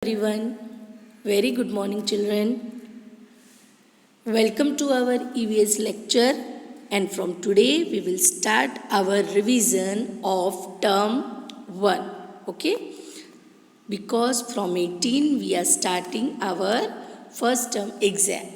everyone. Very good morning, children. Welcome to our EVS lecture, and from today we will start our revision of term 1. Okay? Because from 18 we are starting our first term exam.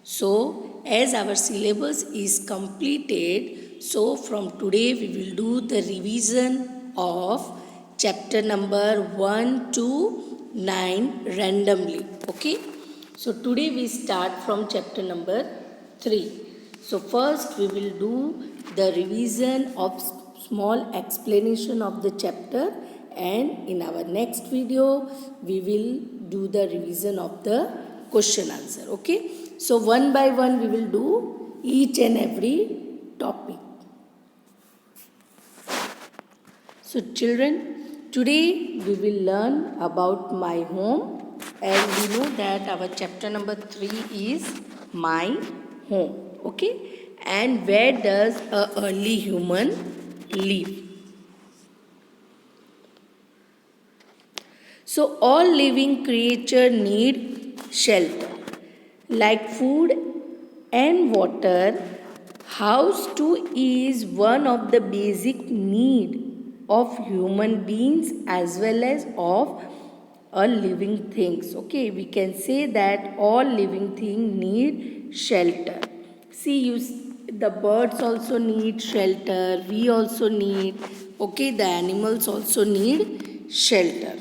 So, as our syllabus is completed, so from today we will do the revision of chapter number 1 to 9 randomly. Okay? So today we start from chapter number 3. So first we will do the revision of small explanation of the chapter, and in our next video we will do the revision of the question answer. Okay? So one by one we will do each and every topic. So children, today we will learn about my home, and we know that our chapter number 3 is my home. Okay? And where does a early human live? So all living creatures need shelter. Like food and water, house too is one of the basic need of human beings as well as of all living things. Okay, we can say that all living things need shelter. See, the birds also need shelter, we also need, okay, the animals also need shelter.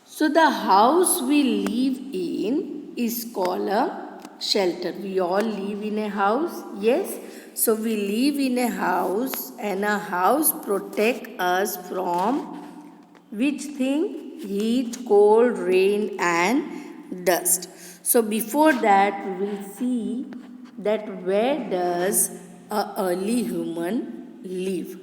So the house we live in is called a shelter. We all live in a house, yes. So we live in a house, and a house protects us from which thing? Heat, cold, rain and dust. So before that we will see that where does a early human live.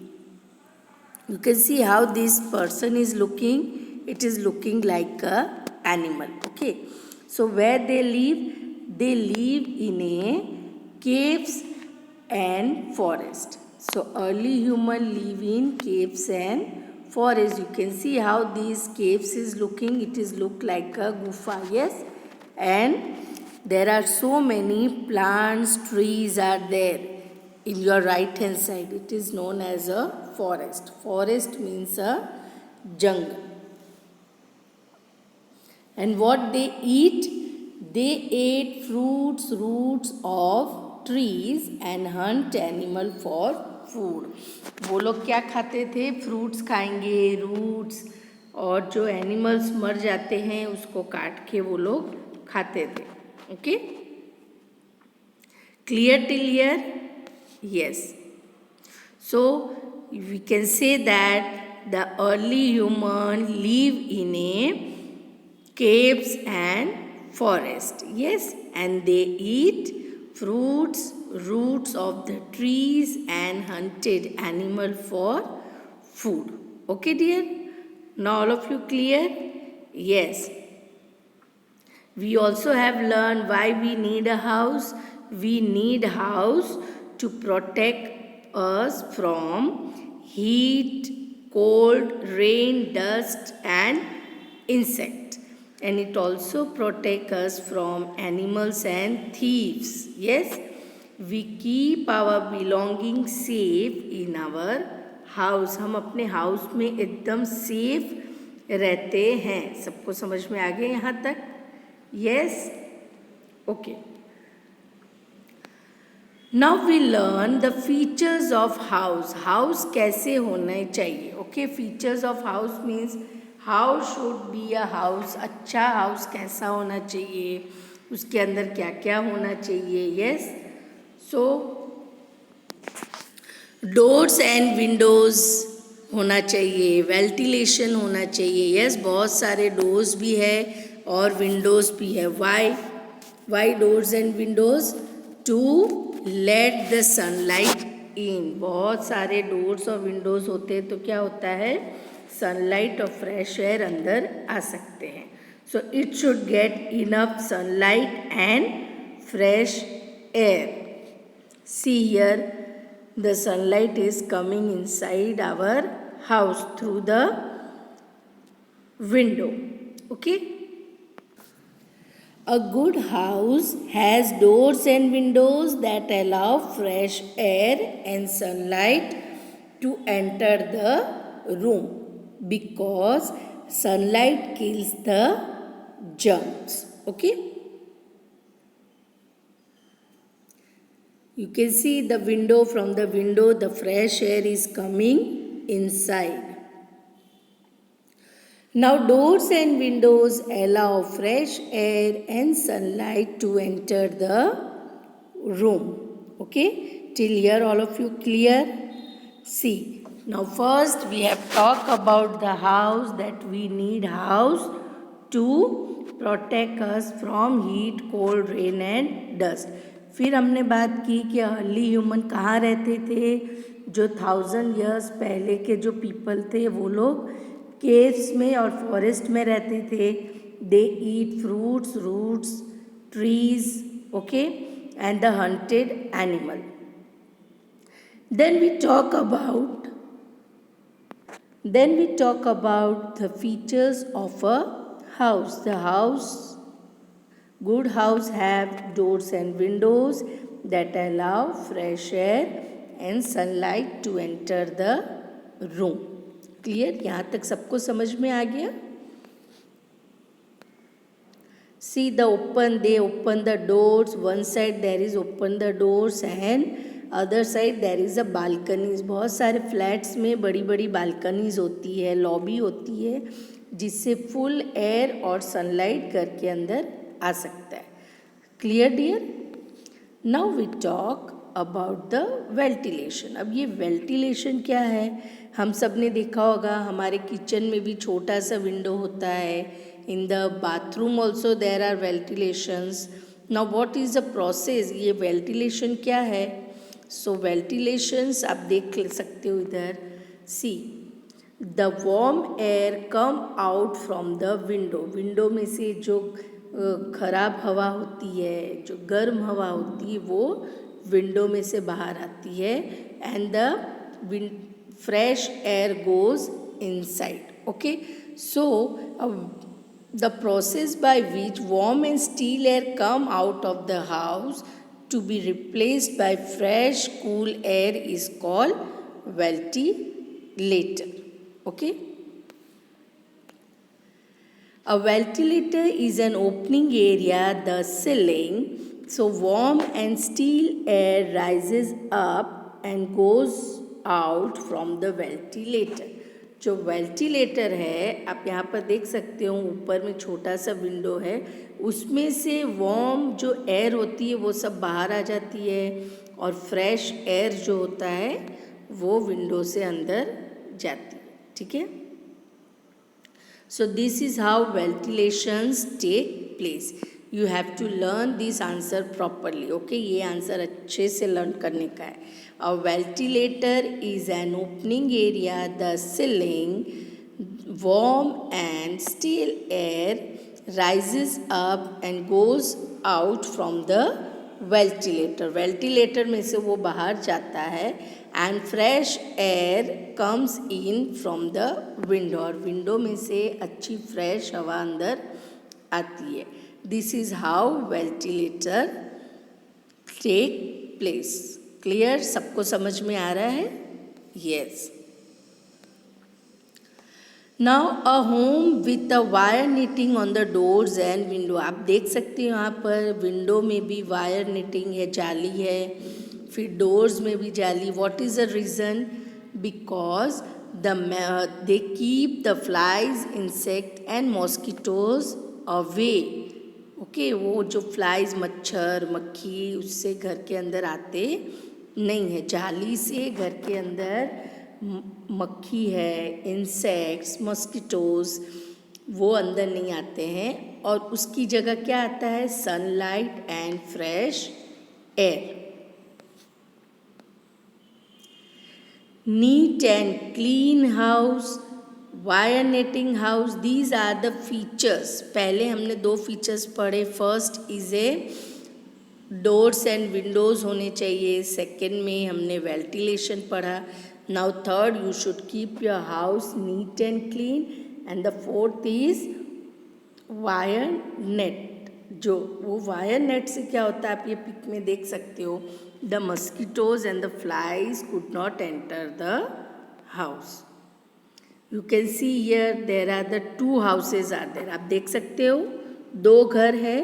You can see how this person is looking. It is looking like a animal. Okay. So where they live in a caves and forest. So early human live in caves and forest. You can see how these caves is looking. It is look like a gufa. Yes. And there are so many plants, trees are there. In your right hand side, it is known as a forest. Forest means a jungle. And what they eat? They ate fruits, roots of trees and hunt animal for food. वो लोग क्या खाते थे? Fruits खाएंगे, roots, और जो animals मर जाते हैं उसको काट के वो लोग खाते थे. Okay? Clear till here? Yes. So we can say that the early human live in a caves and forest. Yes, and they eat fruits, roots of the trees and hunted animal for food. Okay, dear? Now all of you clear? Yes. We also have learned why we need a house. We need a house to protect us from heat, cold, rain, dust and insect. And it also protects us from animals and thieves. Yes, we keep our belongings safe in our house. हम अपने house में एकदम safe रहते हैं. सबको समझ में आ गया यहाँ तक? Yes? Okay. Now we learn the features of house. House कैसे होना चाहिए? Okay, features of house means how should be a house. अच्छा house कैसा होना चाहिए? उसके अंदर क्या क्या होना चाहिए? Yes? So doors and windows होना चाहिए, वेंटिलेशन होना चाहिए. यस, बहुत सारे डोर्स भी है और विंडोज भी है. Why doors and windows? To let the sunlight in. बहुत सारे डोर्स और विंडोज होते हैं तो क्या होता है? सनलाइट और फ्रेश एयर अंदर आ सकते हैं. So it should get enough sunlight and fresh air. See here, the sunlight is coming inside our house through the window. Okay. A good house has doors and windows that allow fresh air and sunlight to enter the room because sunlight kills the germs. Okay. You can see the window. From the window the fresh air is coming inside. Now doors and windows allow fresh air and sunlight to enter the room. Okay, till here all of you clear? See, now first we have talked about the house, that we need house to protect us from heat, cold, rain and dust. फिर हमने बात की कि early human कहाँ रहते थे. जो 1000 years पहले के जो पीपल थे वो लोग केव्स में और फॉरेस्ट में रहते थे. They eat fruits, roots, trees, okay, and the hunted animal. Then we talk about the features of a house. Good house have doors and windows that allow fresh air and sunlight to enter the room. Clear? यहाँ तक सबको समझ में आ गया? See they open the doors. One side there is open the doors and other side there is a balconies. बहुत सारे flats में बड़ी बड़ी बालकनीज होती है, लॉबी होती है, जिससे फुल एयर और सनलाइट घर के अंदर आ सकता है. Clear dear? Now we talk about the ventilation. अब ये वेंटिलेशन क्या है? हम सब ने देखा होगा, हमारे किचन में भी छोटा सा विंडो होता है. In the bathroom also there are ventilations. Now what is the process? ये वेंटिलेशन क्या है? सो वेंटिलेशंस आप देख सकते हो इधर. See the warm air come out from the window में से जो खराब हवा होती है, जो गर्म हवा होती है, वो विंडो में से बाहर आती है. And the fresh air goes inside. Okay, so the process by which warm and steel air come out of the house to be replaced by fresh cool air is called ventilator. Okay, a ventilator is an opening area, the ceiling, so warm and steel air rises up and goes out from the ventilator. जो ventilator है, आप यहाँ पर देख सकते हो, ऊपर में छोटा सा विंडो है, उसमें से वार्म जो एयर होती है वो सब बाहर आ जाती है और फ्रेश एयर जो होता है वो विंडो से अंदर जाती है. ठीक है? So this is how ventilations take place. You have to learn this answer properly. Okay, ये आंसर अच्छे से लर्न करने का है. A ventilator is an opening area, the ceiling, warm and steel air rises up and goes out from the ventilator. Ventilator में से वो बाहर जाता है and fresh air comes in from the window. और विंडो में से अच्छी फ्रेश हवा अंदर आती है. This is how ventilator take place. Clear? सबको समझ में आ रहा है? Yes. Now a home with a wire knitting on the doors and window. आप देख सकते हो यहाँ पर विंडो में भी वायर निटिंग है, जाली है, फिर डोर्स में भी जाली. What is the reason? Because they keep the flies, insect and mosquitoes away. Okay, वो जो फ्लाइज, मच्छर, मक्खी, उससे घर के अंदर आते नहीं है. जाली से घर के अंदर मक्खी है, इंसेक्ट्स, मॉस्किटोज, वो अंदर नहीं आते हैं. और उसकी जगह क्या आता है? Sunlight and fresh air. Neat and clean house, wire netting house, these are the features. पहले हमने 2 फीचर्स पढ़े. First is a doors and windows होने चाहिए. सेकंड में हमने वेंटिलेशन पढ़ा. Now third, you should keep your house neat and clean. And the fourth is wire net. जो वो वायर नेट से क्या होता है आप ये पिक में देख सकते हो, the mosquitoes and the flies could not enter the house. You can see here there are the 2 houses are there. आप देख सकते हो 2 घर है.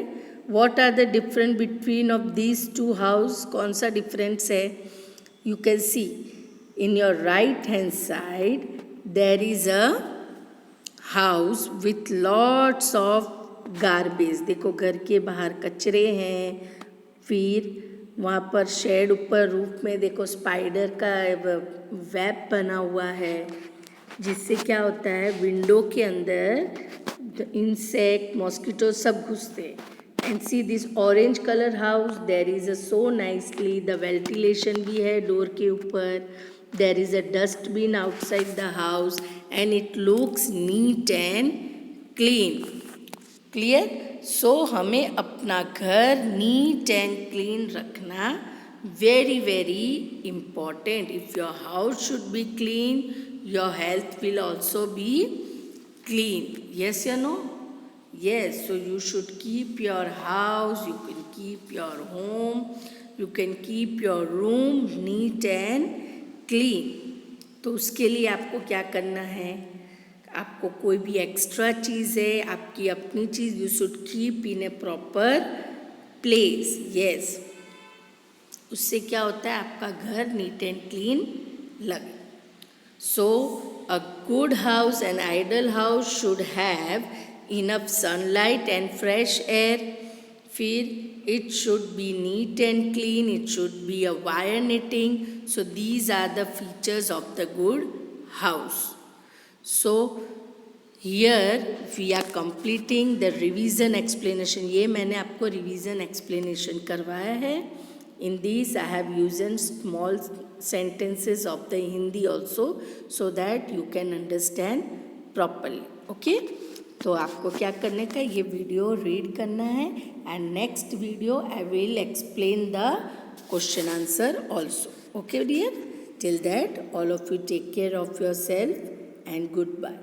What are the different between of these 2 house? कौन सा डिफरेंस है? You can see in your right hand side there is a house with lots of garbage. देखो घर के बाहर कचरे हैं. फिर वहाँ पर शेड ऊपर रूफ में देखो स्पाइडर का वेब बना हुआ है, जिससे क्या होता है विंडो के अंदर इंसेक्ट मॉस्किटो सब घुसते हैं. And see this orange colour house, there is a so nicely the ventilation भी है डोर के ऊपर. There is a dustbin outside the house and it looks neat and clean. Clear? So हमें अपना घर नीट एंड क्लीन रखना very very important. If your house should be clean, your health will also be clean. Yes या no? Yes, so you should keep your house, you can keep your home, you can keep your room neat and clean. तो उसके लिए आपको क्या करना है? आपको कोई भी एक्स्ट्रा चीज़ है, आपकी अपनी चीज़, you should keep in a proper place. Yes, उससे क्या होता है आपका घर नीट एंड क्लीन लगे. So a good house and ideal house should have enough sunlight and fresh air. फिर it should be neat and clean, it should be a wire netting. So these are the features of the good house. So here we are completing the revision explanation. ये मैंने आपको revision explanation करवाया है. In this I have used small sentences of the Hindi also so that you can understand properly. Okay? तो आपको क्या करने का, ये वीडियो रीड करना है and next video I will explain the question answer also. Okay dear, till that all of you take care of your self and good bye.